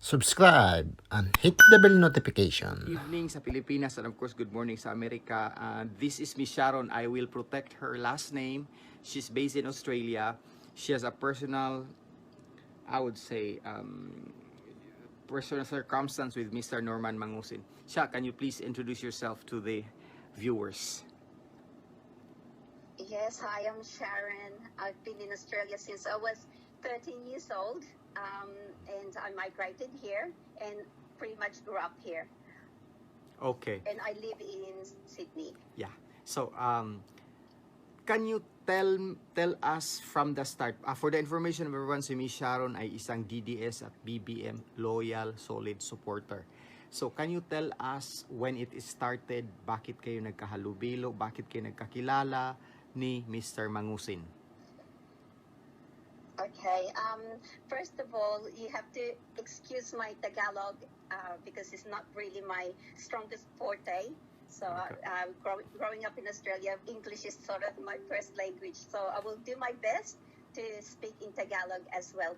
subscribe, and hit the bell notification. Evening sa Pilipinas and of course good morning sa Amerika. This is Miss Sharon. I will protect her last name. She's based in Australia. She has a personal, I would say, personal circumstance with Mr. Norman Mangusin. Sha, can you please introduce yourself to the viewers? Yes, hi, I'm Sharon. I've been in Australia since I was 13 years old, and I migrated here and pretty much grew up here. Okay. And I live in Sydney. Yeah. So, can you tell us from the start, for the information of everyone, si Miss Sharon ay isang DDS at BBM loyal, solid supporter. So, can you tell us when it started, bakit kayo nagkahalubilo, bakit kayo nagkakilala ni Mr. Mangusin? Okay, first of all, you have to excuse my Tagalog because it's not really my strongest forte. So, Okay. Growing up in Australia, English is sort of my first language. So, I will do my best to speak in Tagalog as well.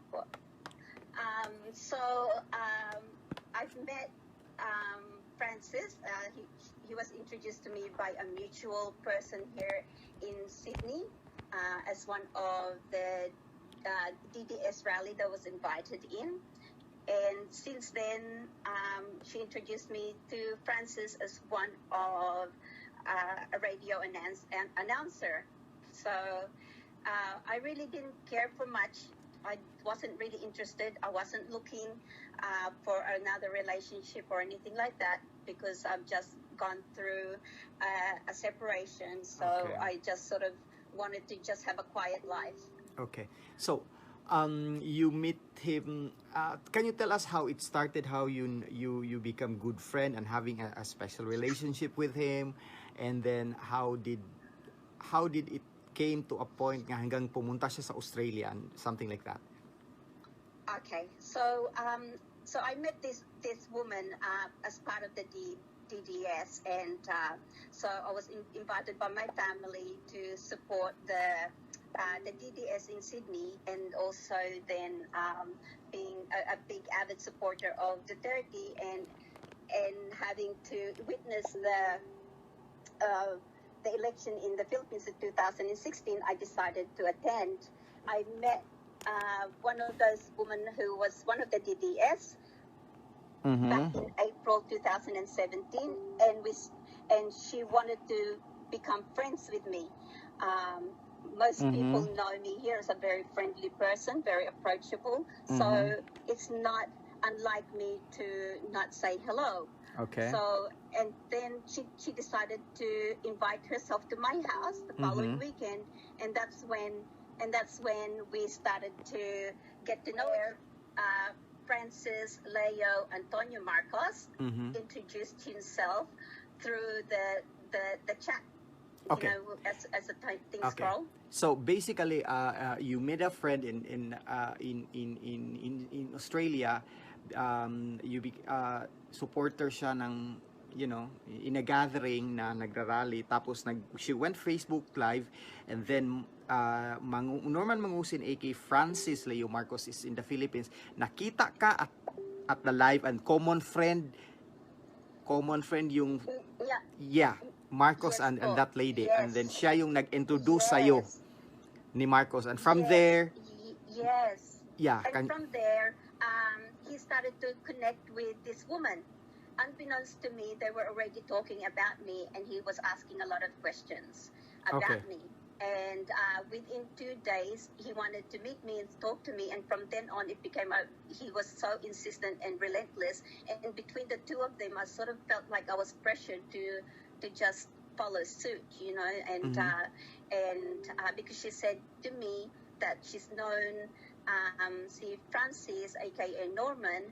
I've met Francis. He was introduced to me by a mutual person here in Sydney as one of the DDS rally that was invited in. And since then, she introduced me to Francis as one of a radio announcer. So I really didn't care for much. I wasn't really interested. I wasn't looking for another relationship or anything like that because I've just gone through a separation. So Okay. I just sort of wanted to just have a quiet life. Okay. So, you meet him. Can you tell us how it started? How you become good friend and having a special relationship with him, and then how did it came to a point nga hanggang pumunta siya sa Australia and something like that? Okay, so I met this woman as part of the DDS, and so I was invited by my family to support the DDS in Sydney, and also then being a big avid supporter of Duterte and having to witness the election in the Philippines in 2016, I decided to attend. I met one of those women who was one of the DDS back in April 2017, and she wanted to become friends with me. Most people know me here as a very friendly person, very approachable. So it's not unlike me to not say hello. Okay. So, and then she decided to invite herself to my house the following weekend, and that's when we started to get to know her. Francis Leo Antonio Marcos introduced himself through the chat. Okay. You know, as the things scroll. So basically, you made a friend in Australia. Supporter siya ng, you know, in a gathering na nagrarally, tapos she went Facebook Live, and then Norman Mangusin aka Francis Leo Marcos is in the Philippines. Nakita ka at the live, and common friend yung Marcos, Yes, and that lady, yes. and then siya yung nag-introduce sa'yo ni Marcos, and from there, yes. yeah, And from there, he started to connect with this woman. Unbeknownst to me, they were already talking about me, and he was asking a lot of questions about me. And within 2 days, he wanted to meet me and talk to me. And from then on, it became he was so insistent and relentless. And between the two of them, I sort of felt like I was pressured to just follow suit, you know. And because she said to me that she's known si Francis, aka Norman,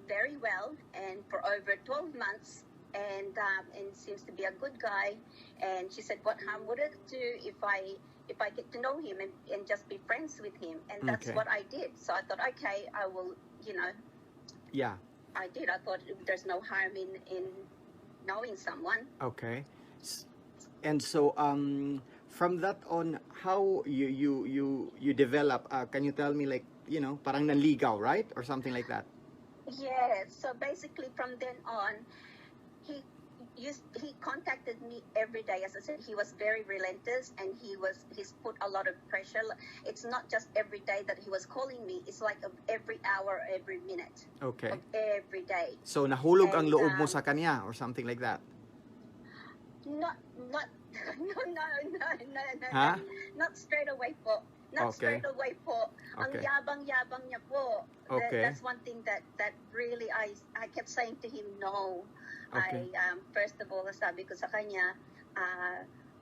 very well, and for over 12 months, and seems to be a good guy. And she said, what harm would it do if I get to know him and just be friends with him? And that's what I did. So I thought, okay, I will, you know. Yeah. I did. I thought there's no harm in knowing someone. Okay. And so from that on, how you develop, can you tell me, like, you know, parang nanligaw, right? Or something like that? Yes. So basically, from then on, he he contacted me every day. As I said, he was very relentless, and he's put a lot of pressure. It's not just every day that he was calling me. It's like of every hour, every minute Okay. of every day. So nahulog ang And loob mo sa kanya or something like that. not no, Ha? not straight away po. Not Okay. straight away po. Ang Okay. yabang niya po. Okay. That's one thing that really I kept saying to him no. Okay. First of all, sabi ko sa kanya,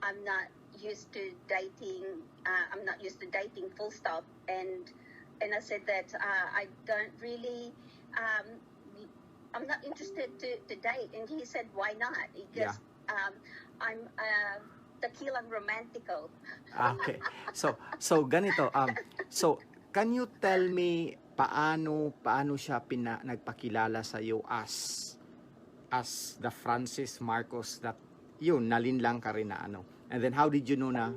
I'm not used to dating. I'm not used to dating, full stop. And I said that I don't really. I'm not interested to date. And he said, why not? Because I'm tequilang romantico. Okay. So ganito, so can you tell me paano siya nagpakilala sa iyo as the Francis Marcos that yun nalinlang ka rin na ano. And then how did you know na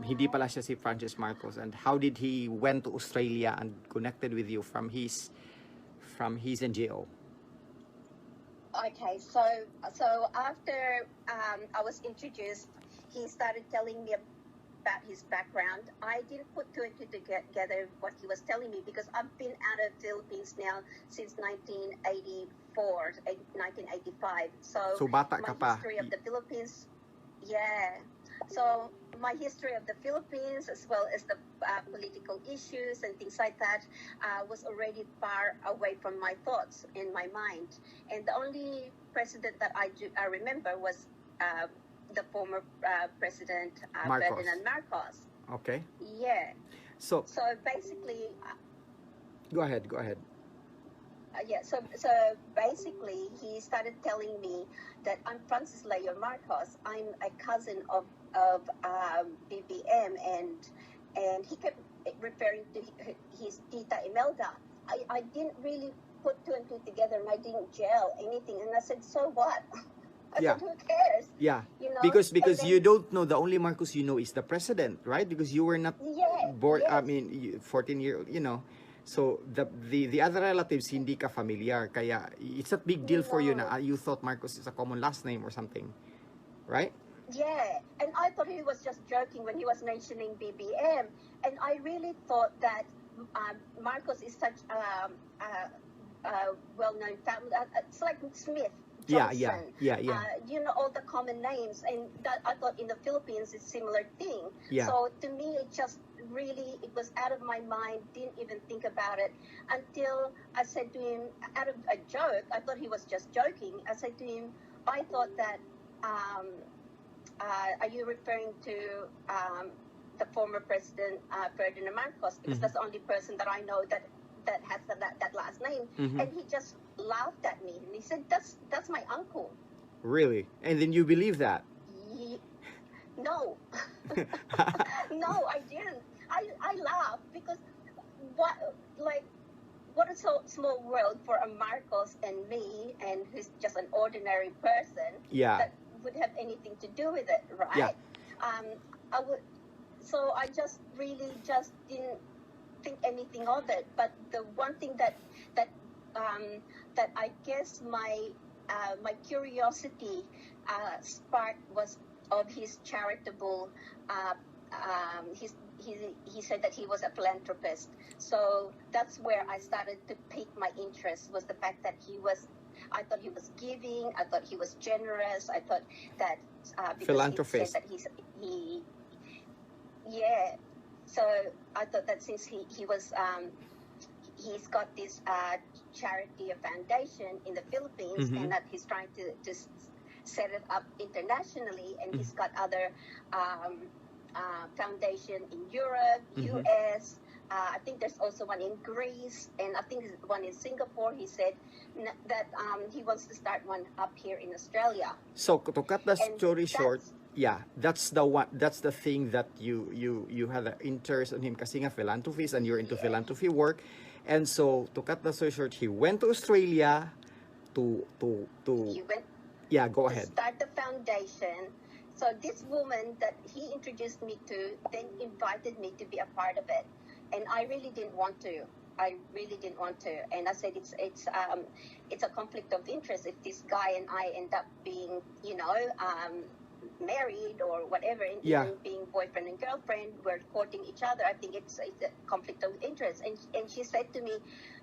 hindi pala siya si Francis Marcos, and how did he went to Australia and connected with you from his NGO? Okay, so after I was introduced, he started telling me about his background. I didn't put two and two together what he was telling me, because I've been out of Philippines now since 1984, 1985. So bata my ka pa. history of the Philippines, yeah. So my history of the Philippines, as well as the political issues and things like that, was already far away from my thoughts in my mind. And the only president that I remember was the former president, Marcos. Ferdinand Marcos. Okay. Yeah. So basically, go ahead. so basically, he started telling me that I'm Francis Leo Marcos. I'm a cousin of BBM, and he kept referring to his Tita Imelda. I didn't really put two and two together, and I didn't gel anything. And I said, so what? I said, who cares? Yeah. You know? Because then, you don't know, the only Marcos you know is the president, right? Because you were not born. Yes. I mean, 14-year, you know. So the other relatives hindi ka familiar, kaya it's a big deal for you na you thought Marcos is a common last name or something, right? Yeah, and I thought he was just joking when he was mentioning BBM, and I really thought that Marcos is such a well-known family. It's like Smith. Johnson. Yeah. You know, all the common names, and that I thought in the Philippines it's similar thing. Yeah. So to me, it just really, it was out of my mind. Didn't even think about it until I said to him, out of a joke, I thought he was just joking. I said to him, I thought that, are you referring to the former president Ferdinand Marcos? Because that's the only person that I know that has that last name. And he just laughed at me, and he said, that's my uncle. Really? And then you believe that? No. No, I didn't. I laughed because what a small world for a Marcos and me, and who's just an ordinary person that would have anything to do with it, right? So I just really just didn't think anything of it. But the one thing that I guess my curiosity sparked was of his charitable. He said that he was a philanthropist. So that's where I started to pique my interest, was the fact that I thought he was giving. I thought he was generous. I thought that because philanthropist. He said that yeah. So I thought that since he was he's got this charity or foundation in the Philippines, and that he's trying to set it up internationally, and he's got other foundation in Europe, US. I think there's also one in Greece, and I think there's one in Singapore. He said that he wants to start one up here in Australia. So to cut the story short, that's the one. That's the thing that you had an interest in him, kasi nga philanthropist, and you're into philanthropy work. And so to cut the story short, he went to Australia to go ahead. Start the foundation. So this woman that he introduced me to then invited me to be a part of it, and I really didn't want to. I really didn't want to, and I said it's a conflict of interest if this guy and I end up being, married or whatever, and Yeah. even being boyfriend and girlfriend, we're courting each other. I think it's a conflict of interest. And she said to me,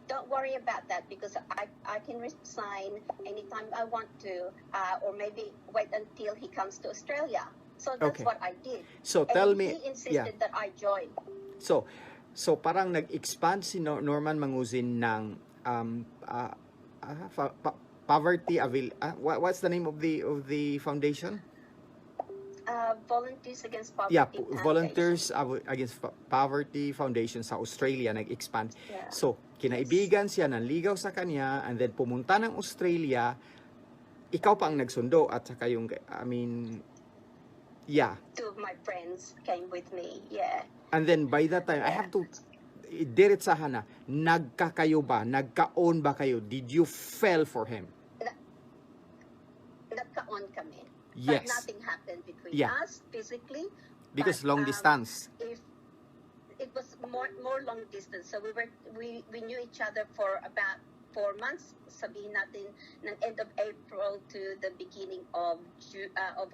don't worry about that, because I can resign anytime I want to, or maybe wait until he comes to Australia. So that's Okay. what I did. So And tell he me, insisted that I join. So parang nag-expand si Norman Mangusin ng poverty what's the name of the foundation? Volunteers Against Poverty. Yeah, Foundation. Volunteers Against Poverty Foundation sa Australia nag-expand. Yeah. So kinaibigan siya, nanligaw sa kanya, and then pumunta ng Australia. Ikaw pa ang nagsundo at saka yung yeah. Two of my friends came with me. Yeah. And then by that time, I have to diretsahan na, nagkakayo ba? Nagka-on ba kayo? Did you fell for him? Nagka-on kami. Yes. But nothing happened between Yeah. us physically. Because But, long distance. If it was more long distance, so we knew each other for about 4 months. Sabihin natin ng end of April to the beginning of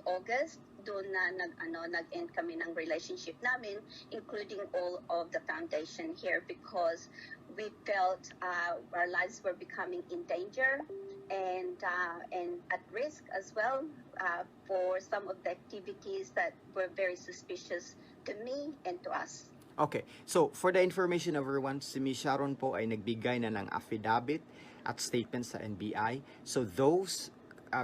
August. Doon na nag-end kami ng relationship namin, including all of the foundation here, because we felt our lives were becoming in danger and at risk as well for some of the activities that were very suspicious to me and to us. Okay. So, for the information of everyone, si Miss Sharon po ay nagbigay na ng affidavit at statement sa NBI. So, those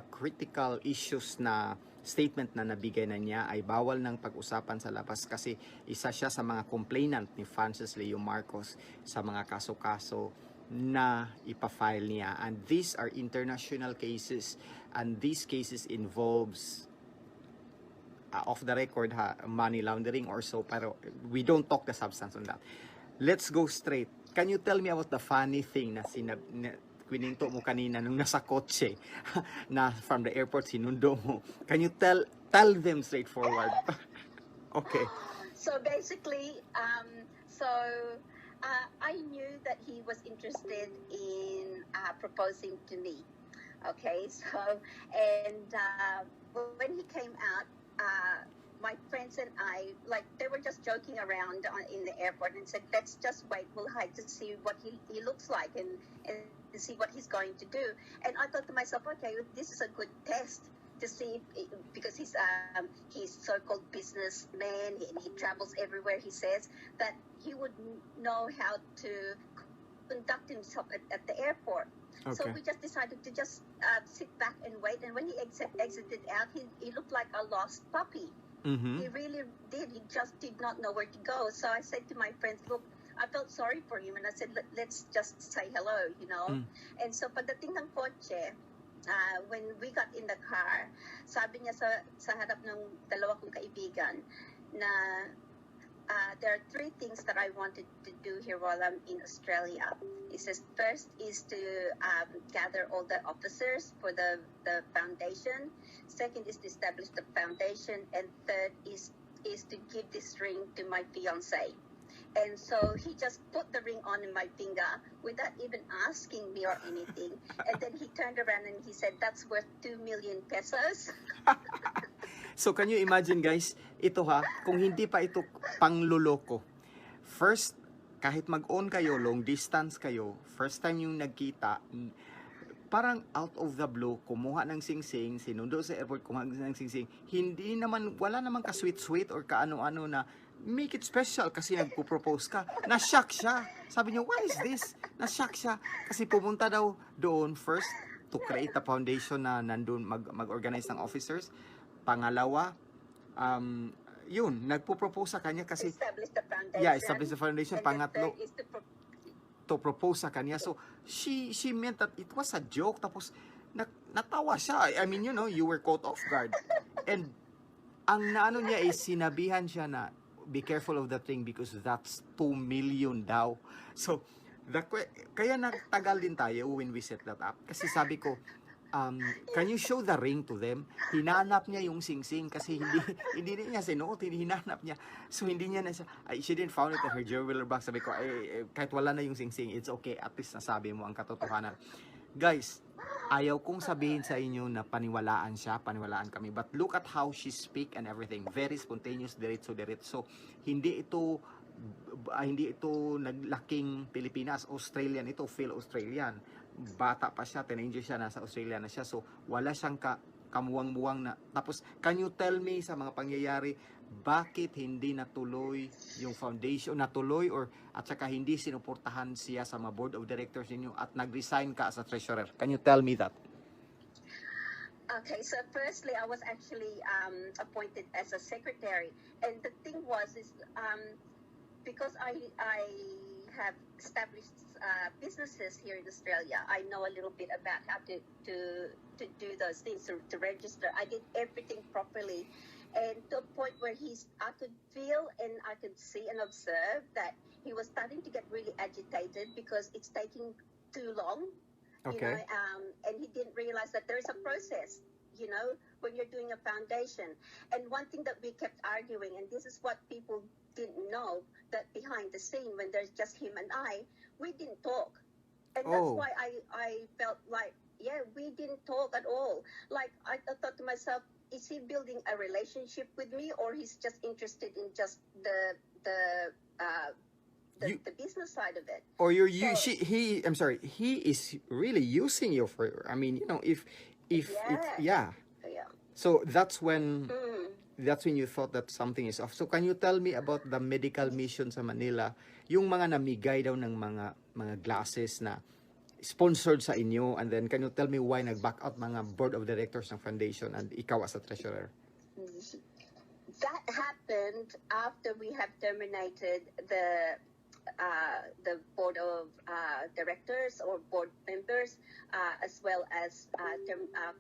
critical issues na statement na nabigay na niya ay bawal ng pag-usapan sa labas kasi isa siya sa mga complainant ni Francis Leo Marcos sa mga kaso-kaso na ipafile niya. And these are international cases, and these cases involves off the record money laundering or so, pero we don't talk the substance on that. Let's go straight. Can you tell me about the funny thing na kwininto mo kanina nung nasa kotse na from the airport sinundo mo? Can you tell them straightforward? Okay. So basically, I knew that he was interested in proposing to me. Okay, so and when he came out, my friends and I, they were just joking around in the airport and said, let's just wait, we'll hide to see what he looks like and see what he's going to do. And I thought to myself, okay, this is a good test to see because he's so-called businessman and he travels everywhere. He says that he would know how to conduct himself at the airport. Okay. So we just decided to just sit back and wait. And when he exited out, he looked like a lost puppy. Mm-hmm. He really did. He just did not know where to go. So I said to my friends, look, I felt sorry for him. And I said, let's just say hello, you know. Mm. And so pagdating ng kotse, when we got in the car, sabi niya sa harap ng dalawa kong kaibigan na there are 3 things that I wanted to do here while I'm in Australia. He says first is to gather all the officers for the foundation. Second is to establish the foundation. And third is to give this ring to my fiancé. And so he just put the ring on in my finger without even asking me or anything. And then he turned around and he said, that's worth 2 million pesos. So can you imagine guys, ito kung hindi pa ito pangluloko. First, kahit mag-on kayo, long distance kayo, first time yung nagkita, parang out of the blue, kumuha ng singsing, sinundo sa airport, kumuha ng singsing, wala naman ka-sweet-sweet or kaano-ano na, make it special kasi nagpo-propose ka. Na-shock siya. Sabi niya, what is this? Na-shock siya. Kasi pumunta daw doon first to create a foundation na nandun mag-organize ng officers. Pangalawa, yun, nagpo-propose sa kanya kasi establish the foundation. Yeah, establish the foundation. And Pangatlo, the third is to propose sa kanya. So, she meant that it was a joke. Tapos, natawa siya. I mean, you know, you were caught off guard. And, ang naano niya is, sinabihan siya na, be careful of that thing because that's 2 million daw. So, kaya nagtagal din tayo when we set that up. Kasi sabi ko, Can you show the ring to them? Hinanap niya yung sing-sing kasi hindi niya sinuot, hinanap niya. So hindi niya na siya, she didn't found it in her jeweler box. Sabi ko, kahit wala na yung sing-sing, it's okay, at least nasabi mo ang katotohanan. Guys, ayaw kong sabihin sa inyo na paniwalaan siya, paniwalaan kami. But look at how she speak and everything. Very spontaneous, diretso. Hindi ito naglaking Pilipinas, Australian ito, Phil Australian. Bata pa siya, teenager siya, nasa Australia na siya. So, wala siyang kamuwang-muwang na. Tapos, can you tell me sa mga pangyayari, bakit hindi natuloy yung foundation, natuloy or at saka hindi sinuportahan siya sa mga board of directors ninyo at nag-resign ka as a treasurer? Can you tell me that? Okay, so firstly, I was actually appointed as a secretary. And the thing was, because I have established businesses here in Australia, I know a little bit about how to do those things, to register. I did everything properly, and to a point where I could feel and I could see and observe that he was starting to get really agitated because it's taking too long. Okay. And he didn't realize that there is a process, when you're doing a foundation. And one thing that we kept arguing, and this is what people didn't know, that behind the scene, when there's just him and I, we didn't talk. And that's why I felt like, we didn't talk at all. Like, I thought to myself, is he building a relationship with me, or he's just interested in just the business side of it? Or he is really using you for, if Yeah. So that's when you thought that something is off. So can you tell me about the medical mission sa Manila, yung mga namigay daw ng mga glasses na sponsored sa inyo, and then can you tell me why nag-back out mga board of directors ng foundation and ikaw as a treasurer? That happened after we have terminated the board of directors or board members, as well as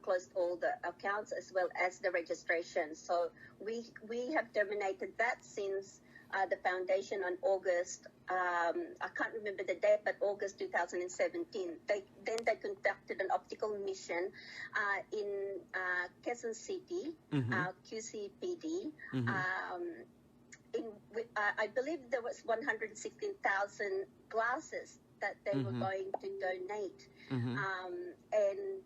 closed all the accounts, as well as the registration. So we have terminated that since the foundation on August, I can't remember the date, but August 2017. They conducted an optical mission in Quezon City, QCPD. I believe there was 116,000 glasses that they were going to donate. And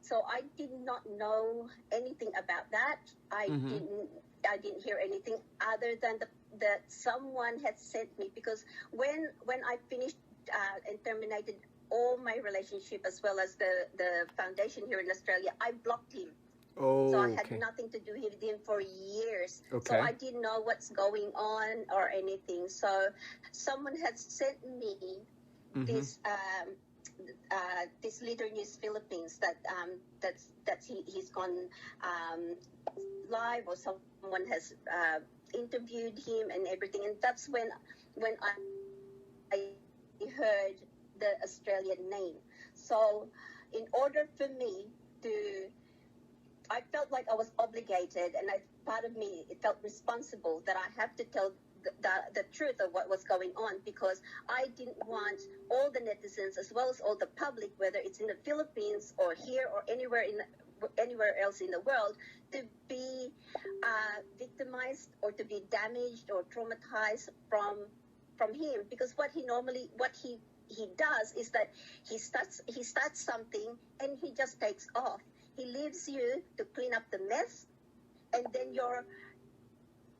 so I did not know anything about that. I didn't hear anything other than that someone had sent me, because when I finished and terminated all my relationship as well as the foundation here in Australia, I blocked him. So I had nothing to do with him for years. So I didn't know what's going on or anything. So someone had sent me this Leader News Philippines that he's gone live, or someone has interviewed him and everything. And that's when I heard the Australian name. So in order for me I felt like I was obligated, and part of me, it felt responsible that I have to tell the truth of what was going on, because I didn't want all the netizens, as well as all the public, whether it's in the Philippines or here or anywhere else in the world, to be victimized or to be damaged or traumatized from him. Because what he does is that he starts something and he just takes off. He leaves you to clean up the mess, and then you're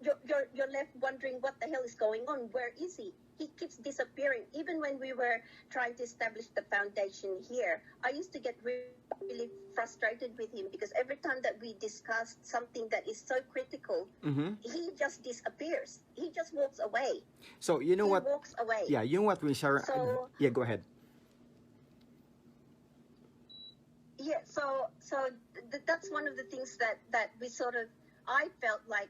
left wondering what the hell is going on. Where is he? He keeps disappearing. Even when we were trying to establish the foundation here, I used to get really frustrated with him, because every time that we discussed something that is so critical, he just disappears. He just walks away. So you know he walks away. Yeah, you know what, Sharon? So, yeah, go ahead. Yeah, so that's one of the things that we sort of, I felt like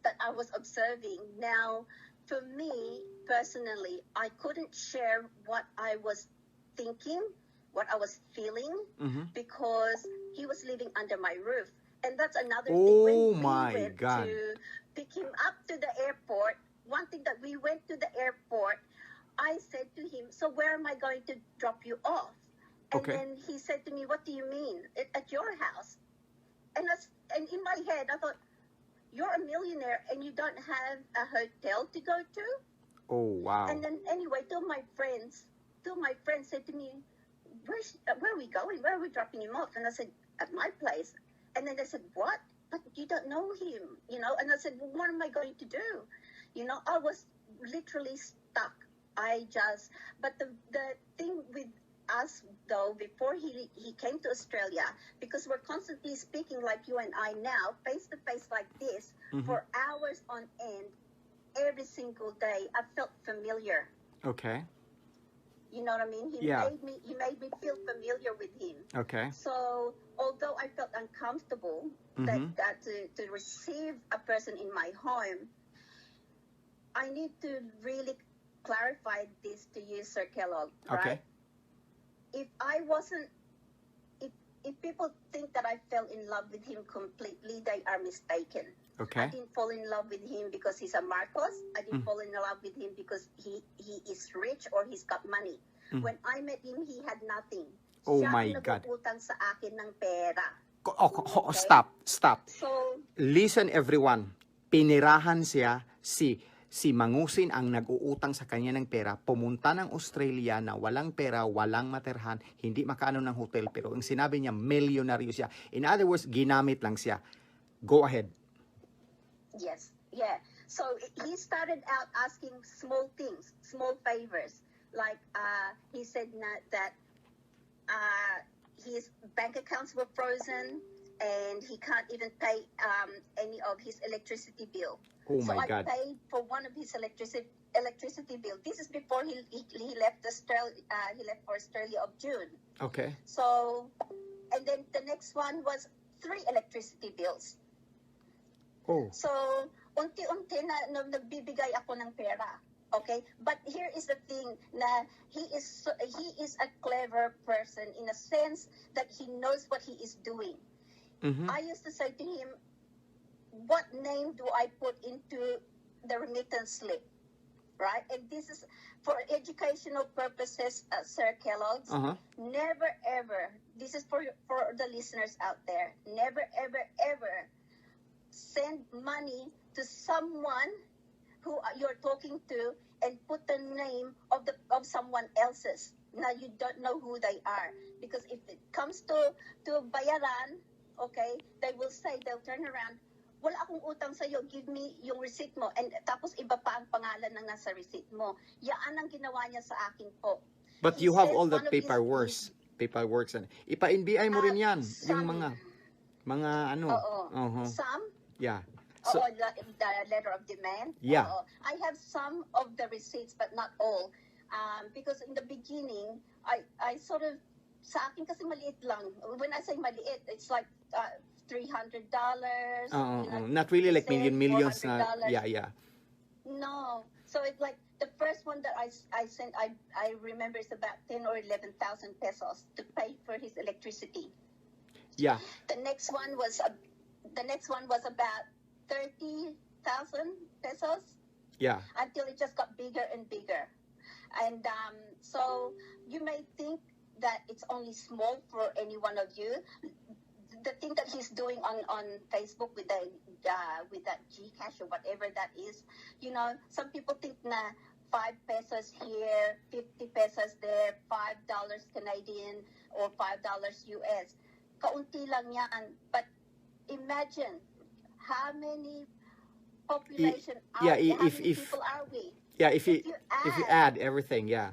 that I was observing. Now, for me personally, I couldn't share what I was thinking, what I was feeling, because he was living under my roof. And that's another thing. When we went to pick him up to the airport, one thing that we went to the airport, I said to him, so where am I going to drop you off? And Okay. then he said to me, "What do you mean? At your house?" And in my head, I thought, "You're a millionaire and you don't have a hotel to go to?" Oh, wow. And then anyway, two of my friends said to me, where are we going? Where are we dropping him off? And I said, "At my place." And then they said, "What? But you don't know him, you know?" And I said, "Well, what am I going to do?" You know, I was literally stuck. But the thing with us though, before he came to Australia, because we're constantly speaking like you and I now, face to face like this, for hours on end, every single day, I felt familiar. Okay. You know what I mean? He Yeah. made me feel familiar with him. Okay. So although I felt uncomfortable that to receive a person in my home, I need to really clarify this to you, Sir Kellogg. Okay. Right? If people think that I fell in love with him completely, they are mistaken. Okay. I didn't fall in love with him because he's a Marcos. I didn't fall in love with him because he is rich or he's got money. When I met him, he had nothing. Oh Siya my ang God. nag-uutang sa akin ng pera. Oh, Okay? stop. So, Listen everyone. Pinirahan siya si Mangusin ang nag-uutang sa kanya ng pera, pumunta ng Australia na walang pera, walang materhan, hindi makaano ng hotel, pero ang sinabi niya, milyonaryo siya. In other words, ginamit lang siya. Go ahead. yes, yeah. So he started out asking small things, small favors. Like he said that his bank accounts were frozen and he can't even pay any of his electricity bill. Oh my I God. paid for one of his electricity bill. This is before he left Australia. He left for Australia of June. Okay. So, and then the next one was 3 electricity bills. Oh. So, unti-unti na nagbibigay ako ng pera. Okay? But here is the thing na he is a clever person in a sense that he knows what he is doing. I used to say to him, "What name do I put into the remittance slip?" Right? And this is for educational purposes, Sir Kellogg's. Never ever, this is for the listeners out there, never ever send money to someone who you're talking to and put the name of someone else's. Now you don't know who they are, because if it comes to bayaran, okay, they'll turn around, "Wala akong utang sa'yo, give me yung receipt mo." And tapos iba pa ang pangalan ng nasa receipt mo. Yaan ang ginawa niya sa akin po. But He you have said all the one of his- paperworks. Ipa-NBI mo rin yan. Yung some. mga ano. Oo. Some. Yeah. So, The letter of demand. Yeah. I have some of the receipts, but not all. Because in the beginning, I sort of, sa akin kasi maliit lang. When I say maliit, it's like $300. not really like millions na. $400. Yeah. No. So it's like the first one that I sent, I remember it's about 10 or 11,000 pesos to pay for his electricity. Yeah. The next one was about 30,000 pesos. Yeah. Until it just got bigger and bigger. And so you may think that it's only small for any one of you. The thing that he's doing on Facebook with that Gcash or whatever that is, you know, some people think na 5 pesos here, 50 pesos there, $5 Canadian or $5 US. Kaunti lang yan. But imagine how many population Yeah, how if- many if- people are we? Yeah, if you add add everything, yeah.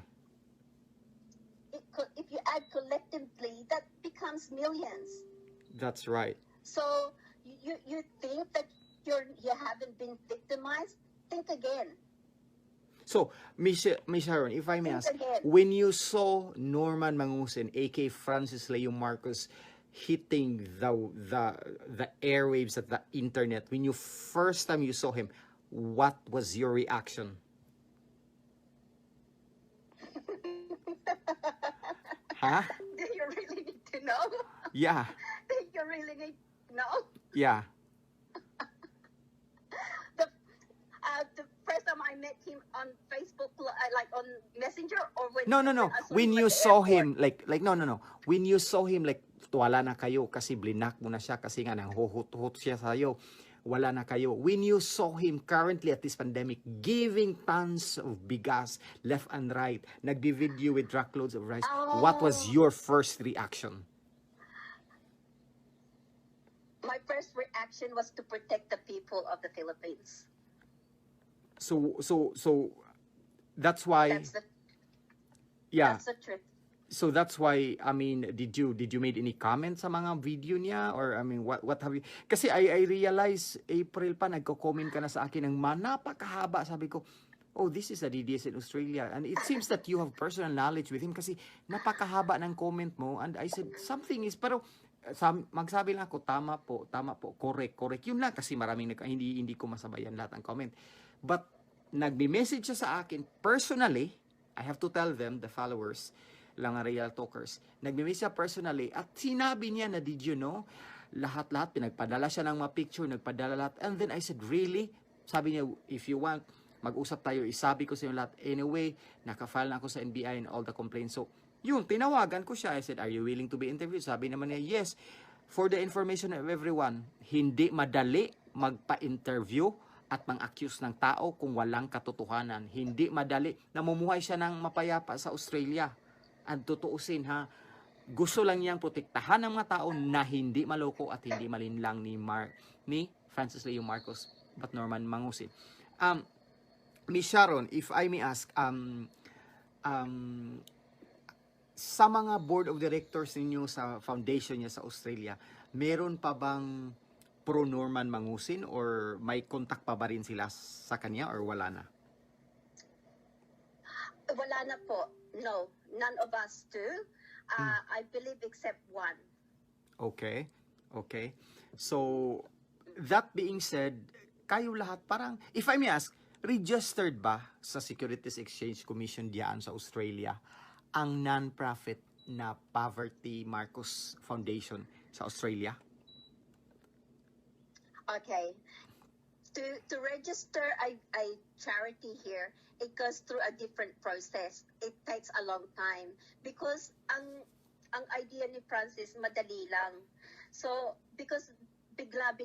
if you add collectively, that becomes millions. That's right. So you think that you haven't been victimized? Think again. So, Miss Sharon, if I may ask, Think again. when you saw Norman Mangusin, aka Francis Leo Marcos, hitting the airwaves at the internet, when you first time you saw him, what was your reaction? Huh? Do you really need to know? Yeah. Do you really need to know? Yeah. The first time I I met him on Facebook, like on Messenger, or when No. I saw When him you at the saw airport? him, like no. When you saw him, like, wala na kayo kasi blinak mo na siya kasi nga nang huhut siya sa'yo. Wala na kayo. When you saw him currently at this pandemic, giving tons of bigas left and right, nagbi-video with truckloads of rice, what was Oh, your first reaction? my first reaction was to protect the people of the Philippines. So that's why, That's the yeah. that's the truth. So that's why, I mean, did you made any comments sa mga video niya, or I mean, what have you? Kasi I realize April pa nagko-comment ka na sa akin ng napakahaba, sabi ko, oh, this is a DDS in Australia, and it seems that you have personal knowledge with him kasi napakahaba ng comment mo, and I said something is, pero magsabi lang ako, tama po, correct, yun lang, kasi maraming hindi ko masabayan lahat ng comment, but nagbi-message siya sa akin personally. I have to tell them, the followers lang, real talkers, nagme-message siya personally at sinabi niya na, did you know, lahat pinagpadala siya ng mga picture, nagpadala lahat, and then I said, really? Sabi niya, if you want, mag-usap tayo, isabi ko sa inyo lahat. Anyway, nakafile na ako sa NBI and all the complaints. So, yun, tinawagan ko siya. I said, are you willing to be interviewed? Sabi naman niya, yes. For the information of everyone, hindi madali magpa-interview at mang-accuse ng tao kung walang katotohanan. Hindi madali. Namumuhay siya ng mapayapa sa Australia. At tutuusin, ha, gusto lang niyang protektahan ng mga tao na hindi maloko at hindi malinlang ni Francis Leo Marcos but Norman Mangusin. Miss Sharon, if I may ask, sa mga board of directors ninyo sa foundation niya sa Australia, meron pa bang pro Norman Mangusin, or may contact pa ba rin sila sa kanya, or wala na? Wala na po. No, none of us do. I believe except one. Okay. So, that being said, kayo lahat parang, if I may ask, registered ba sa Securities Exchange Commission diyan sa Australia ang non-profit na Poverty Marcos Foundation sa Australia? Okay. To register a charity here, it goes through a different process. It takes a long time because ang idea ni Francis madali lang. So because bigla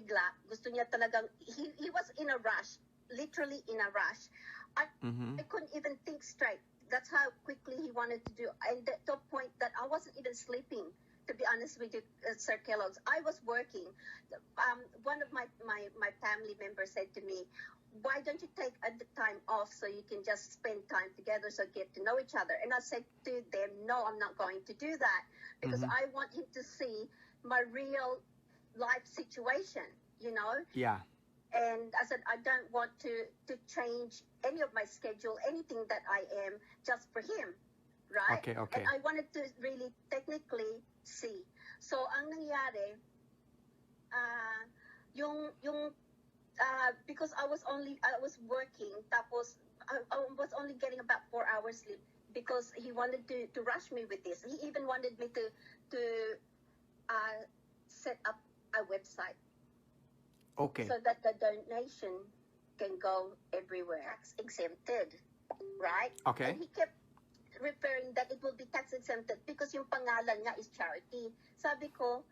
gusto niya talagang, he was in a rush, literally in a rush. I couldn't even think straight. That's how quickly he wanted to do, and to a point that I wasn't even sleeping. To be honest with you, Sir Kellogg's, I was working. One of my family members said to me, why don't you take the time off so you can just spend time together, so get to know each other? And I said to them, no, I'm not going to do that because I want him to see my real life situation, you know? Yeah. And I said, I don't want to change any of my schedule, anything that I am, just for him. Right? Okay. And I wanted to really technically see. So, ang nangyari, because I was working, tapos I was only getting about 4 hours sleep because he wanted to rush me with this. He even wanted me to set up a website. Okay. So that the donation can go everywhere. Tax exempted, right? Okay. And he kept referring that it will be tax exempted because yung pangalan nga is charity. Sabi ko,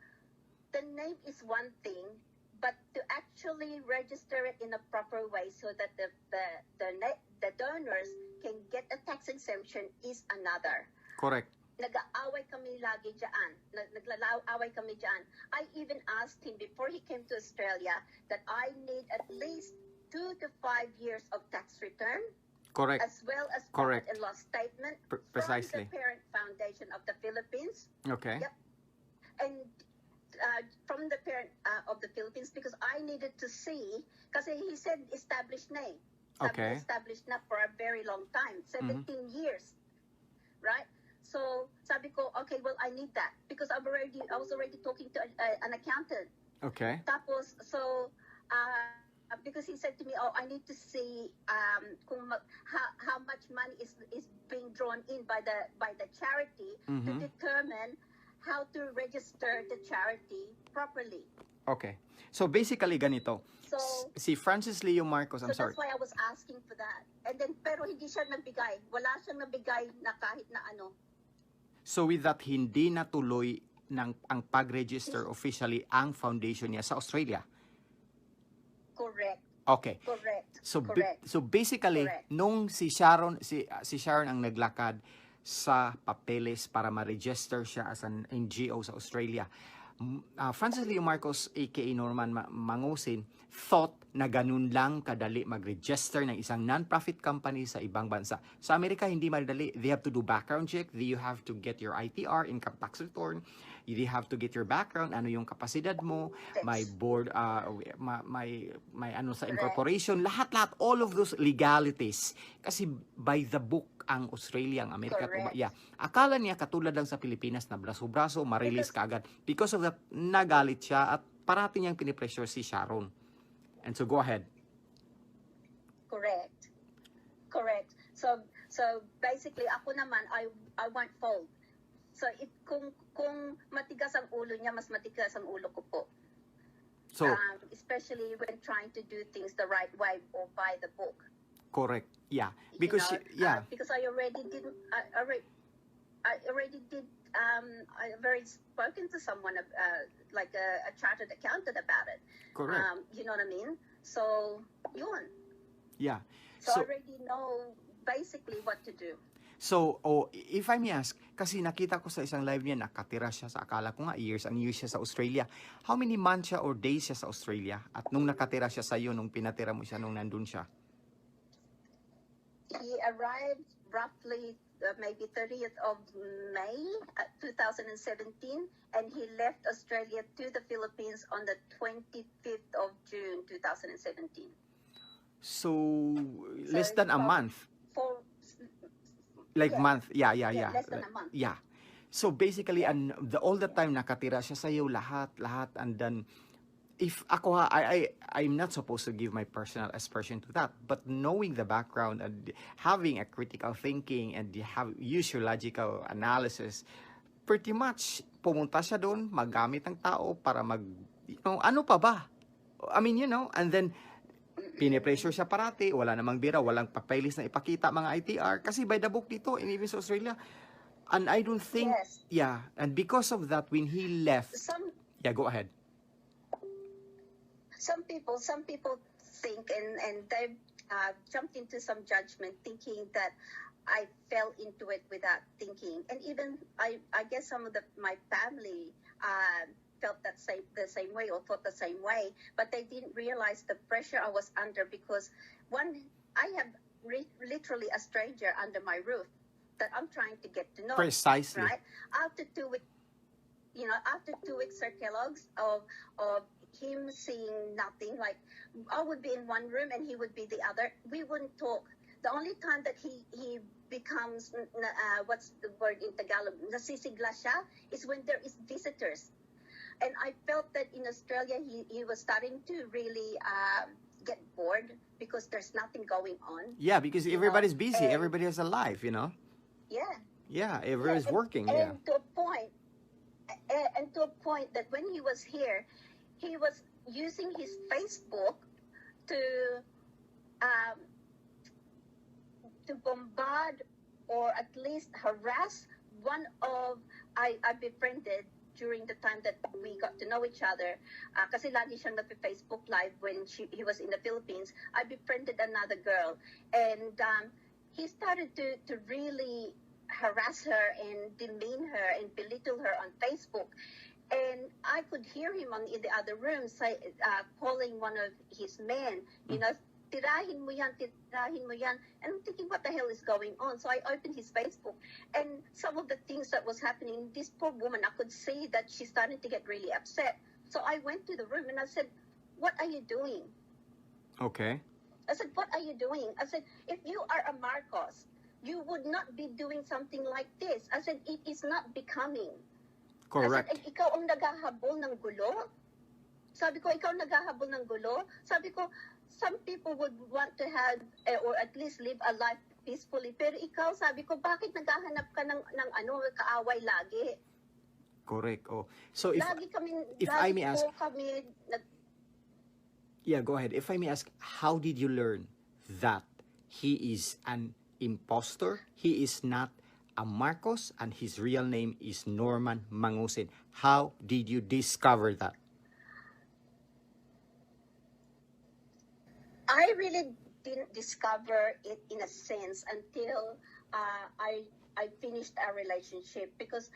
the name is one thing, but to actually register it in a proper way so that the donors can get a tax exemption is another. Correct. Nag-aaway kami lagi dyan. Naglalaway kami dyan. I even asked him before he came to Australia that I need at least 2 to 5 years of tax return. Correct. As well as Correct. profit and loss statement Precisely. from the parent foundation of the Philippines. Okay. Yep. And from the parent of the Philippines, because I needed to see, kasi he said established na eh. Okay. Established na for a very long time, 17 years. Right? So, sabi ko, okay, well, I need that because I was already talking to an accountant. Okay. Tapos, so, because he said to me, oh, I need to see how much money is being drawn in by the charity to determine how to register the charity properly. Okay. So basically ganito. So, Si Francis Leo Marcos, so I'm sorry. that's why I was asking for that. And then, pero hindi siya nagbigay. Wala siyang nabigay na kahit na ano. So with that, hindi natuloy ang pag-register officially ang foundation niya sa Australia. Correct. Okay. Correct. So Correct. so basically Correct. nung si Sharon ang naglakad sa papeles para ma-register siya as an NGO sa Australia. Francis Leo Marcos aka Norman Mangusin thought na ganun lang kadali mag-register ng isang non-profit company sa ibang bansa. Sa Amerika hindi madali. They have to do background check. You have to get your ITR, income tax return. You have to get your background, ano yung kapasidad mo, may board, may ano sa incorporation, lahat, all of those legalities. Kasi by the book ang Australia, ang Amerika. Yeah. Akala niya katulad lang sa Pilipinas na braso-braso, ma-release kaagad. Because of that, nagalit siya at parati niyang pinipressure si Sharon. And so go ahead. Correct. So basically ako naman I want fold. So kung matigas ang ulo niya, mas matigas ang ulo ko po. So especially when trying to do things the right way or by the book. Correct. Yeah. Because because I already did I already spoken to someone like a chartered accountant about it. Correct. You know what I mean? So yun. Yeah. So I already know basically what to do. So, if I may ask, kasi nakita ko sa isang live niya, nakatira siya sa, akala ko nga, years and years siya sa Australia. How many months siya or days siya sa Australia? At nung nakatira siya sa iyo, nung pinatira mo siya, nung nandun siya? He arrived roughly maybe 30th of May 2017, and he left Australia to the Philippines on the 25th of June 2017. So less than a month. Month. Yeah. Less than a month. Yeah. So basically, all the time nakatira siya sa iyo, lahat, and then if ako I'm not supposed to give my personal aspersion to that, but knowing the background and having a critical thinking and use your logical analysis, pretty much pumunta siya doon, maggamit ng tao para ano pa ba? I mean, and then pinipressure siya parati, wala namang bira, walang papeles na ipakita, mga ITR, kasi by the book dito, in even sa Australia. And I don't think, and because of that, when he left, go ahead. Some people think, and they've jumped into some judgment thinking that I fell into it without thinking. And even, I guess some of my family felt the same way or thought the same way, but they didn't realize the pressure I was under because I have literally a stranger under my roof that I'm trying to get to know. Precisely. Right? After 2 weeks, after 2 weeks, Sir Kellogg's of him seeing nothing, like I would be in one room and he would be the other. We wouldn't talk. The only time that he becomes, what's the word in Tagalog, nasisigla siya, is when there is visitors. And I felt that in Australia, he was starting to really get bored because there's nothing going on. Yeah, because everybody's busy. Everybody has a life, Yeah. Yeah, everybody's working. And to a point that when he was here, he was using his Facebook to bombard or at least harass one of I befriended during the time that we got to know each other. Kasi lagi siyang nag-Facebook Live when he was in the Philippines. I befriended another girl, and he started to really harass her and demean her and belittle her on Facebook. And I could hear him in the other room calling one of his men, tirahin mo yan. And I'm thinking, what the hell is going on? So I opened his Facebook, and some of the things that was happening, this poor woman, I could see that she's starting to get really upset. So I went to the room and I said, what are you doing? Okay. I said, what are you doing? I said, if you are a Marcos, you would not be doing something like this. I said, it is not becoming. Correct. I said, ikaw ang naghahabol ng gulo? Sabi ko, ikaw naghahabol ng gulo? Sabi ko, some people would want to have, or at least live a life peacefully. Pero ikaw, sabi ko, bakit naghahanap ka ng kaaway lagi? Correct. Oh. So if I lagi may ask, po kami yeah, go ahead. If I may ask, how did you learn that he is an impostor? He is not a Marcos and his real name is Norman Mangusin. How did you discover that? I really didn't discover it in a sense until I finished our relationship, because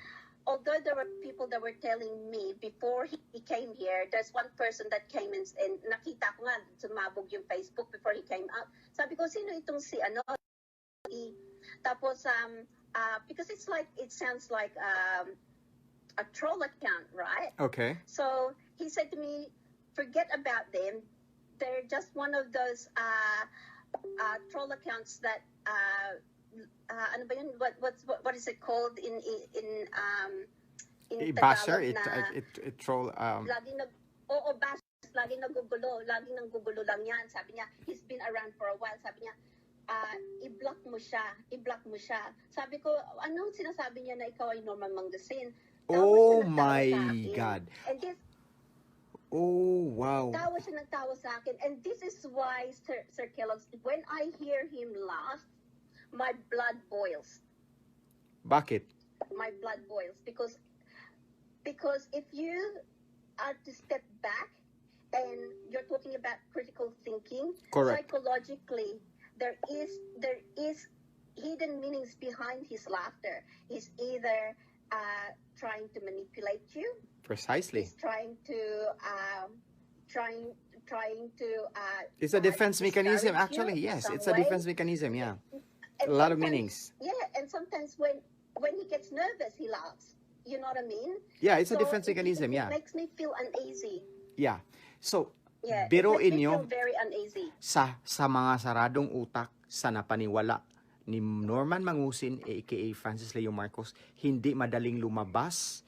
although there were people that were telling me before he came here, there's one person that came and nakita ko nga, sumabog yung Facebook before he came out. Sabi ko, sino itong si ano? Tapos, because it sounds like a troll account, right? Okay. So he said to me, forget about them. They're just one of those troll accounts that ano ba yun? What is it called in Basher, Tagalog it troll. Laging basher, laging nagugulo lang yan. Sabi niya, he's been around for a while. Sabi niya, i-block mo siya. Sabi ko, anong sinasabi niya na ikaw ay Norman Mangusin? Oh my God. And this, oh wow. nagtawa sa akin. And this is why, Sir Kellogg's, when I hear him laugh, my blood boils. Bakit? My blood boils because if you are to step back and you're talking about critical thinking, correct, psychologically there is hidden meanings behind his laughter. He's either trying to manipulate you. Precisely. He's trying to it's a defense mechanism, actually. Yes, it's a defense mechanism. Yeah, a lot of meanings. Yeah, and sometimes when he gets nervous, he laughs. You know what I mean? Yeah, it's a defense mechanism. Yeah, it makes me feel uneasy. Yeah. So, yeah, biruin it makes me nyo, feel very uneasy. sa mga saradong utak sa napaniwala ni Norman Mangusin, aka Francis Leo Marcos, hindi madaling lumabas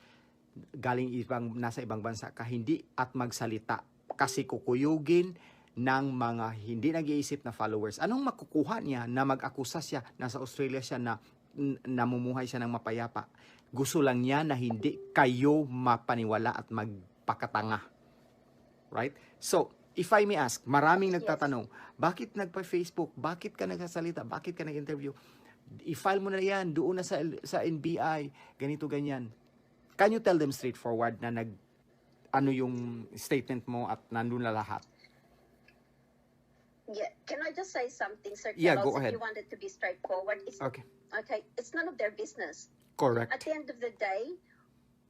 galing nasa ibang bansa ka, hindi at magsalita kasi kukuyugin ng mga hindi nag-iisip na followers. Anong makukuha niya na mag-akusa siya, nasa Australia siya, na namumuhay siya ng mapayapa? Gusto lang niya na hindi kayo mapaniwala at magpakatanga. Right? So, if I may ask, maraming nagtatanong, bakit nagpa-Facebook? Bakit ka nagsasalita? Bakit ka nag-interview? I-file mo na yan, doon na sa NBI, ganito, ganyan. Can you tell them straightforward na ano yung statement mo at nandun na lahat? Yeah, can I just say something, Sir Yeah, Kellogg's, go ahead. if you wanted to be straightforward? Okay. Okay, it's none of their business. Correct. At the end of the day,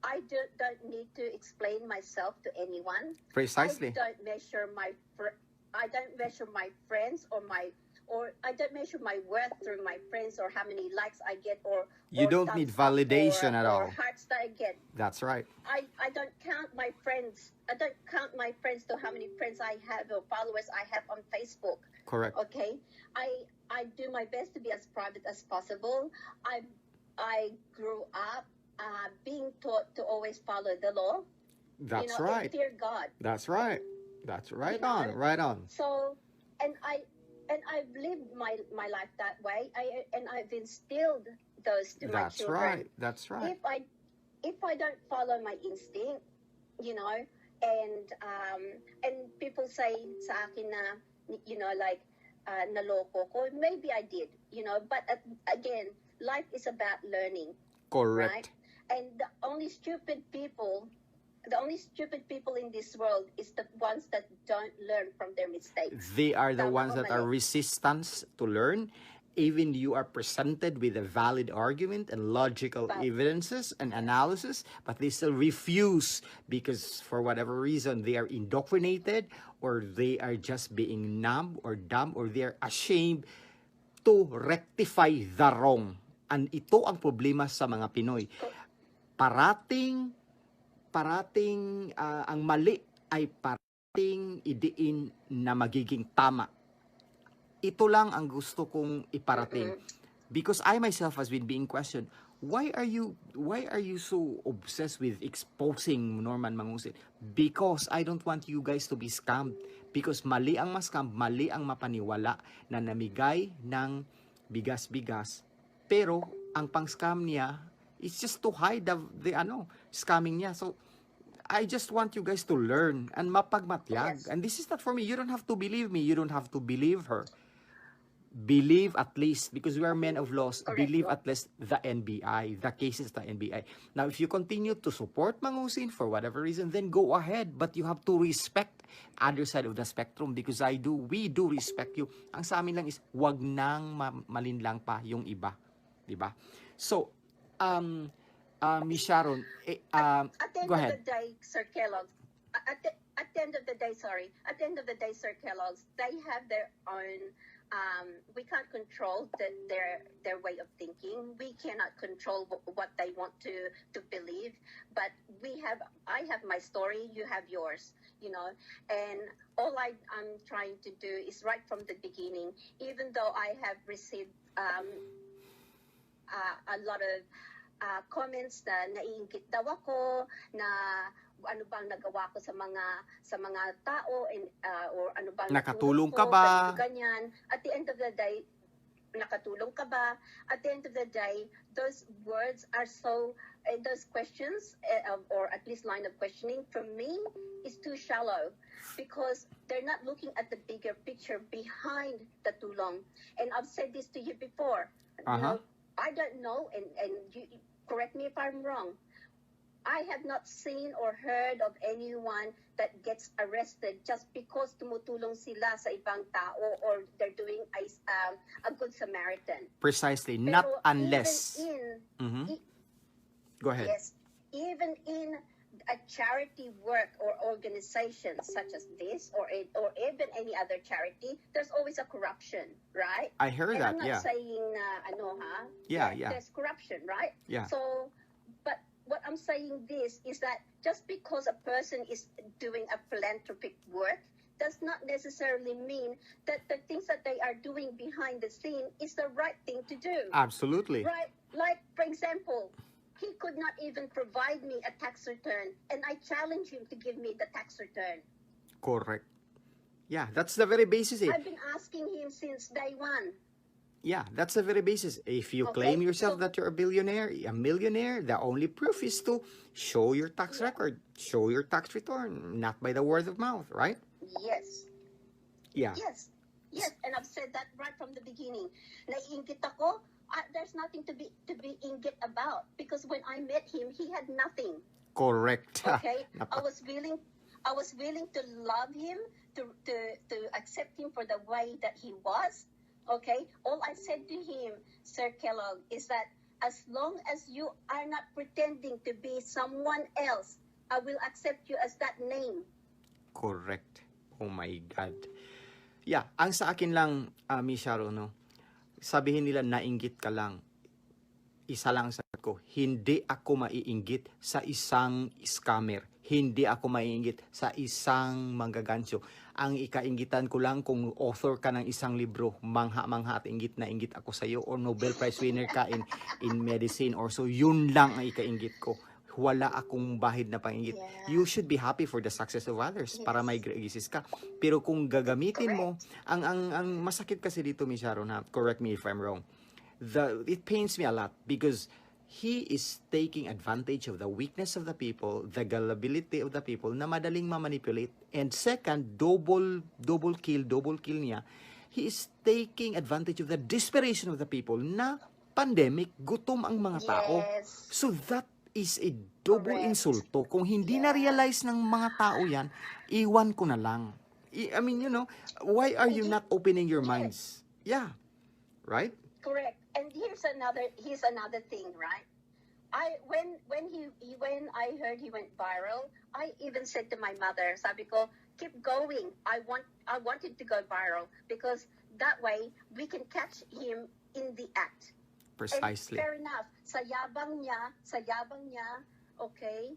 I don't need to explain myself to anyone. Precisely. I don't measure my friends or I don't measure my worth through my friends or how many likes I get or You don't need validation at all. Or hearts that I get. That's right. I don't count my friends. I don't count my friends to how many friends I have or followers I have on Facebook. Correct. Okay. I do my best to be as private as possible. I grew up being taught to always follow the law. That's and right. fear God. That's right. That's right You know? on. Right on. So, and I've lived my life that way. And I've instilled those to my That's children. right. That's right. If I don't follow my instinct, you know, and people say sa akin na, you know, like naloko ko, maybe I did, you know, but again, life is about learning. Correct. Right? And the only stupid people in this world is the ones that don't learn from their mistakes. They are the Tama ones ko that mali? are resistant to learn. Even you are presented with a valid argument and logical evidences and analysis, but they still refuse because for whatever reason they are indoctrinated or they are just being numb or dumb or they are ashamed to rectify the wrong. And ito ang problema sa mga Pinoy. Parating ang mali ay parating idiin na magiging tama. Ito lang ang gusto kong iparating. Because I myself has been being questioned, why are you so obsessed with exposing Norman Mangusin? Because I don't want you guys to be scammed. Because mali ang ma-scam, mali ang mapaniwala na namigay ng bigas-bigas. Pero ang pang-scam niya It's just to hide the scamming niya. So, I just want you guys to learn and mapagmatyag. Yes. And this is not for me. You don't have to believe me. You don't have to believe her. Believe at least, because we are men of laws, Correct. believe at least the NBI, the cases of the NBI. Now, if you continue to support Mangusin for whatever reason, then go ahead. But you have to respect other side of the spectrum, because we do respect you. Ang sa amin lang is, wag nang malinlang pa yung iba. Diba? So, Miss Sharon, At the end go of ahead. the day, Sir Kellogg, at the end of the day, Sir Kellogg's, they have their own. We can't control their way of thinking. We cannot control what they want to believe. But I have my story. You have yours. And all I'm trying to do is right from the beginning. Even though I have received a lot of comments na naiinggit daw ako, na ano bang nagawa ko sa mga tao, and or ano bang Nakatulong natulong ka ba? ganyan. At the end of the day, nakatulong ka ba? At the end of the day, those words are so, those questions, or at least line of questioning, for me, is too shallow, because they're not looking at the bigger picture behind the tulong. And I've said this to you before. I don't know, and you correct me if I'm wrong. I have not seen or heard of anyone that gets arrested just because tumutulong sila sa ibang tao, or they're doing a good Samaritan. Precisely, not Pero unless. Go ahead. Yes, even in a charity work or organization such as this, or even any other charity, there's always a corruption, right? I heard that, I'm not yeah. saying Yeah. there's corruption, right? Yeah. So, but what I'm saying this is that just because a person is doing a philanthropic work does not necessarily mean that the things that they are doing behind the scene is the right thing to do. Absolutely. Right? Like, for example, he could not even provide me a tax return, and I challenge him to give me the tax return. Correct. Yeah, that's the very basis. I've been asking him since day one. Yeah, that's the very basis. If you Okay, claim yourself so- that you're a billionaire, a millionaire, the only proof is to show your tax record, show your tax return, not by the word of mouth, right? Yes. Yeah. Yes. And I've said that right from the beginning. Naiinggit ako. There's nothing to be inggit about, because when I met him, he had nothing. Correct. Okay, I was willing to love him, to accept him for the way that he was. Okay, all I said to him, Sir Kellogg, is that as long as you are not pretending to be someone else, I will accept you as that name. Correct. Oh my God. Yeah, ang sa akin lang, Miss Sharon, no, sabihin nila nainggit ka lang. Isa lang sa ko, hindi ako maiinggit sa isang scammer. Hindi ako maiinggit sa isang manggagansyo. Ang ikainggitan ko lang kung author ka ng isang libro, mangha-mangha at inggit na inggit ako sa iyo, or Nobel Prize winner ka in medicine or so, yun lang ang ikainggit ko. Wala akong bahid na panginggit. Yeah. You should be happy for the success of others para may graces ka. Pero kung gagamitin mo, ang masakit kasi dito, Miss Sharon, correct me if I'm wrong. It pains me a lot because he is taking advantage of the weakness of the people, the gullibility of the people na madaling ma-manipulate. And second, double kill niya. He is taking advantage of the desperation of the people na pandemic, gutom ang mga tao. Yes. So that is a double Correct. insulto. Kung hindi na-realize ng mga tao yan, iwan ko na lang. I mean, why are you not opening your minds? Yeah. Right? Correct. And here's another thing, right? When I heard he went viral, I even said to my mother, sabi ko, keep going. I wanted to go viral because that way we can catch him in the act. Precisely. And fair enough. Sa yabang niya, okay,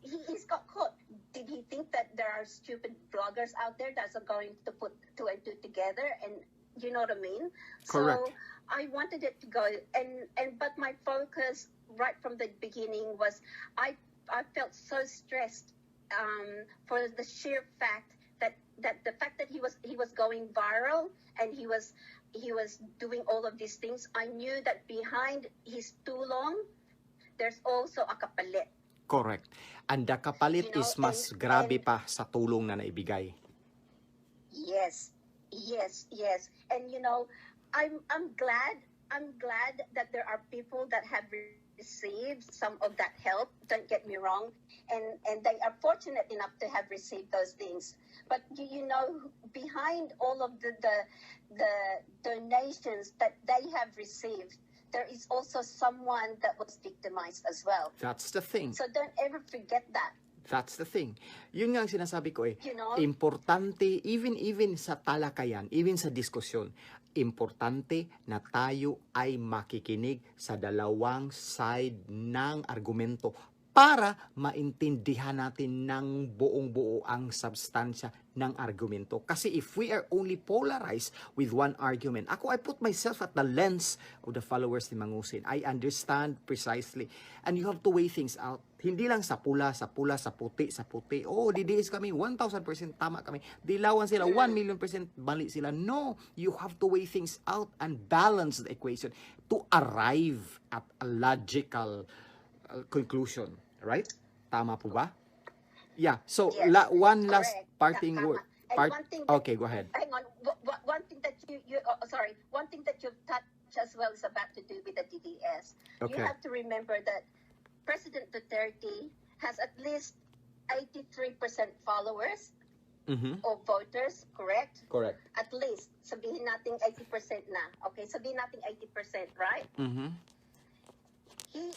he's got caught. Did he think that there are stupid bloggers out there that's going to put two and two together? And you know what I mean? Correct. So I wanted it to go, but my focus right from the beginning was I felt so stressed for the sheer fact that the fact that he was going viral and he was doing all of these things, I knew that behind his tulong, there's also a kapalit. Correct. And the kapalit is mas grabe pa sa tulong na naibigay. Yes. And I'm glad that there are people that have received some of that help. Don't get me wrong, and they are fortunate enough to have received those things. But behind all of the donations that they have received, there is also someone that was victimized as well. That's the thing. So don't ever forget that. That's the thing. Yun nga ang sinasabi ko You know? importante, even sa talakayan, even sa diskusyon, importante na tayo ay makikinig sa dalawang side ng argumento para maintindihan natin ng buong-buo ang substansya ng argumento. Kasi if we are only polarized with one argument, I put myself at the lens of the followers ni Mangusin. I understand precisely. And you have to weigh things out. Hindi lang sa pula, sa puti. Oh, DDS kami, 1,000% tama kami. Dilawan sila, 1,000,000% mali sila. No, you have to weigh things out and balance the equation to arrive at a logical conclusion, right? Tama po ba? Yeah. So Yes, one correct. last parting Tama. word. And one thing Okay, go ahead. Hang on. One thing that one thing that you've touched as well is about to do with the DDS. Okay. You have to remember that President Duterte has at least 83% followers or voters, correct? Correct. At least, sabihin natin 80% na. Okay, sabihin natin 80%, right? He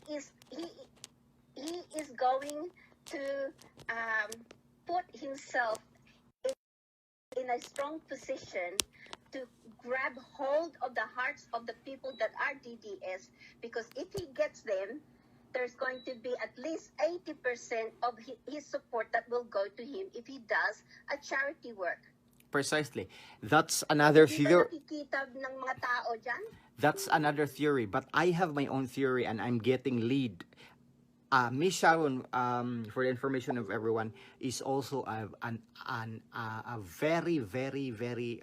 is going to put himself in a strong position to grab hold of the hearts of the people that are DDS, because if he gets them, there's going to be at least 80% of his support that will go to him if he does a charity work. Precisely. That's another Hindi theory. ba nakikita ng mga tao dyan? That's another theory, but I have my own theory and I'm getting lead. Miss Sharon, for the information of everyone, is also a very, very, very,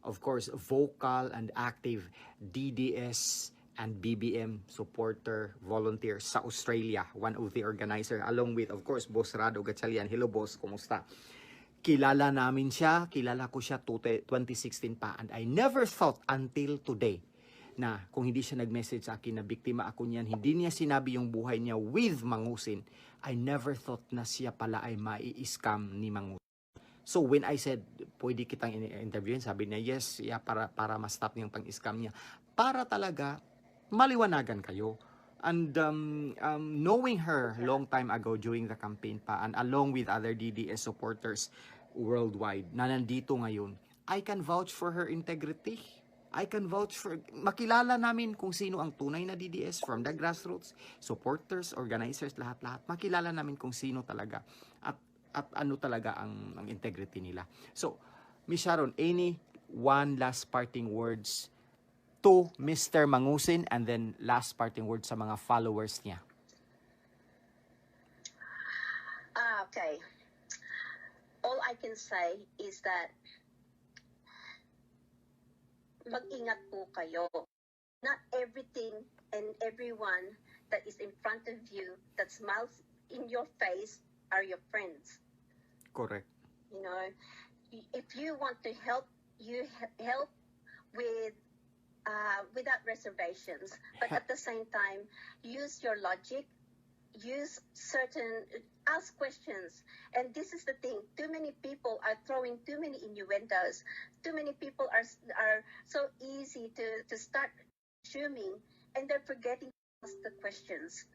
of course, vocal and active DDS and BBM supporter, volunteer sa Australia, one of the organizer, along with, of course, Boss Rado Gatchalian. Hello, boss, kumusta? Kilala namin siya, kilala ko siya 2016 pa, and I never thought until today na kung hindi siya nag-message sa akin na biktima ako niyan, hindi niya sinabi yung buhay niya with Mangusin, I never thought na siya pala ay mai-scam ni Mangusin. So when I said, pwede kitang interviewin, sabi niya, yes, yeah, para ma-stop yung pang-scam niya. Para talaga, maliwanagan kayo. And knowing her long time ago during the campaign pa, and along with other DDS supporters worldwide na nandito ngayon, I can vouch for her integrity. I can vouch for, makilala namin kung sino ang tunay na DDS from the grassroots, supporters, organizers, lahat-lahat. Makilala namin kung sino talaga at ano talaga ang integrity nila. So, Miss Sharon, any one last parting words to Mr. Mangusin, and then last parting words sa mga followers niya? Okay. All I can say is that mag-ingat po kayo. Not everything and everyone that is in front of you, that smiles in your face, are your friends. Correct. You know, if you want to help, you help with without reservations, but at the same time, use your logic, ask questions. And this is the thing, too many people are throwing too many innuendos. Too many people are so easy to start assuming, and they're forgetting to ask the questions.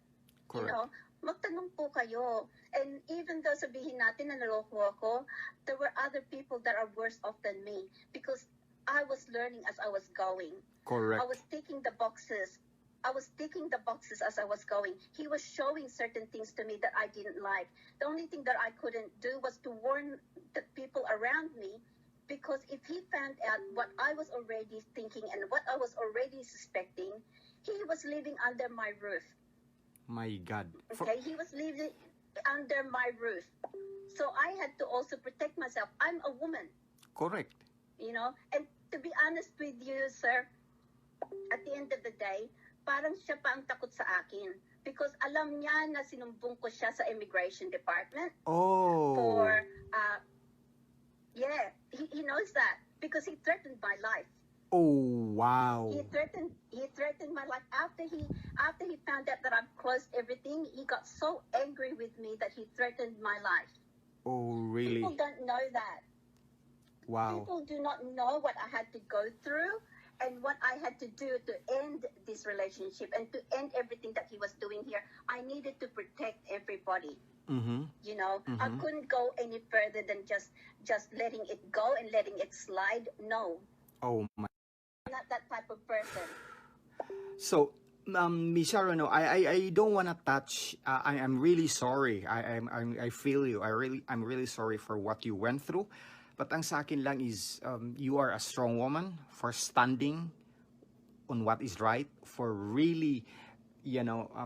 Correct. You know, magtanong po kayo. And even though sabihin natin na naloko ako, there were other people that are worse off than me, because I was learning as I was going. Correct. I was ticking the boxes as I was going. He was showing certain things to me that I didn't like. The only thing that I couldn't do was to warn the people around me, because if he found out what I was already thinking and what I was already suspecting, he was living under my roof. My God. Okay, he was living under my roof. So I had to also protect myself. I'm a woman, Correct. you know. And to be honest with you, sir, at the end of the day, parang siya pa ang takot sa akin. Because alam niya na sinumbong ko siya sa immigration department Oh. for, yeah, he knows that. Because he threatened my life. Oh, wow. He threatened my life. After he found out that I've closed everything, he got so angry with me that he threatened my life. Oh, really? People don't know that. Wow. People do not know what I had to go through and what I had to do to end this relationship and to end everything that he was doing here. I needed to protect everybody. Mm-hmm. You know, I Mhm. couldn't go any further than just letting it go and letting it slide. No, Oh, my. I'm not that type of person. So, Miss Sharon, no, I don't want to touch. I'm really sorry. I feel you. I'm really sorry for what you went through. But ang sa akin lang is, you are a strong woman for standing on what is right, for really,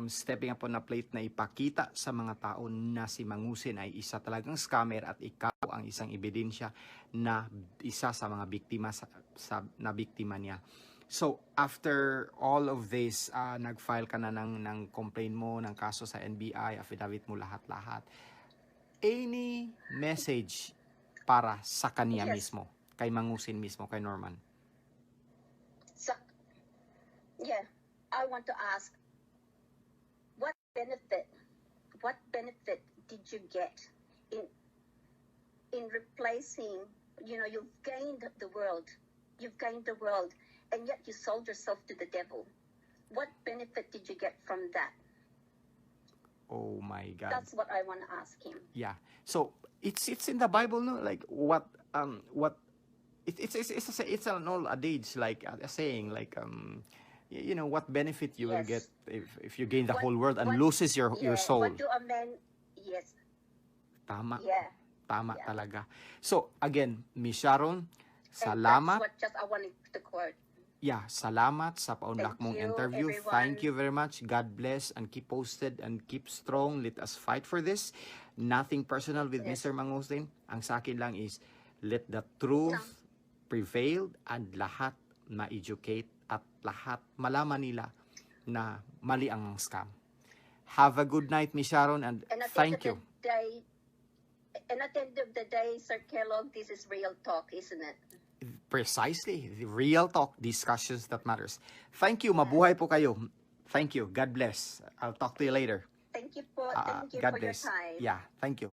stepping up on a plate na ipakita sa mga tao na si Mangusin ay isa talagang scammer at ikaw ang isang ebidensya na isa sa mga biktima na biktima niya. So, after all of this, nag-file ka na ng complaint mo, ng kaso sa NBI, affidavit mo, lahat-lahat. Any message para sa kanya Yes. mismo, kay Mangusin mismo, kay Norman? So, yeah, I want to ask, what benefit did you get in replacing, you've gained the world, and yet you sold yourself to the devil. What benefit did you get from that? Oh my God. That's what I want to ask him. Yeah. So it's in the Bible, no? Like it's an old adage, like a saying, like what benefit you will get Yes. if you gain the What- whole world and what- loses your soul. What do a man? Yes. Tama. Yeah. Tama Yeah. talaga. So again, Miss Sharon, And salamat. that's what just I wanted to quote. Yeah, salamat sa paunlak Thank mong you, interview. everyone. Thank you very much. God bless and keep posted and keep strong. Let us fight for this. Nothing personal with Yes. Mr. Mangusin. Ang sa akin lang is let the truth prevail and lahat ma-educate at lahat malaman nila na mali ang scam. Have a good night, Miss Sharon, and And at thank the you. end of the day, Sir Kellogg, this is real talk, isn't it? Precisely. The real talk, discussions that matters. Thank you. Mabuhay po kayo. Thank you. God bless. I'll talk to you later. Thank you for God your bless. time. Yeah, thank you.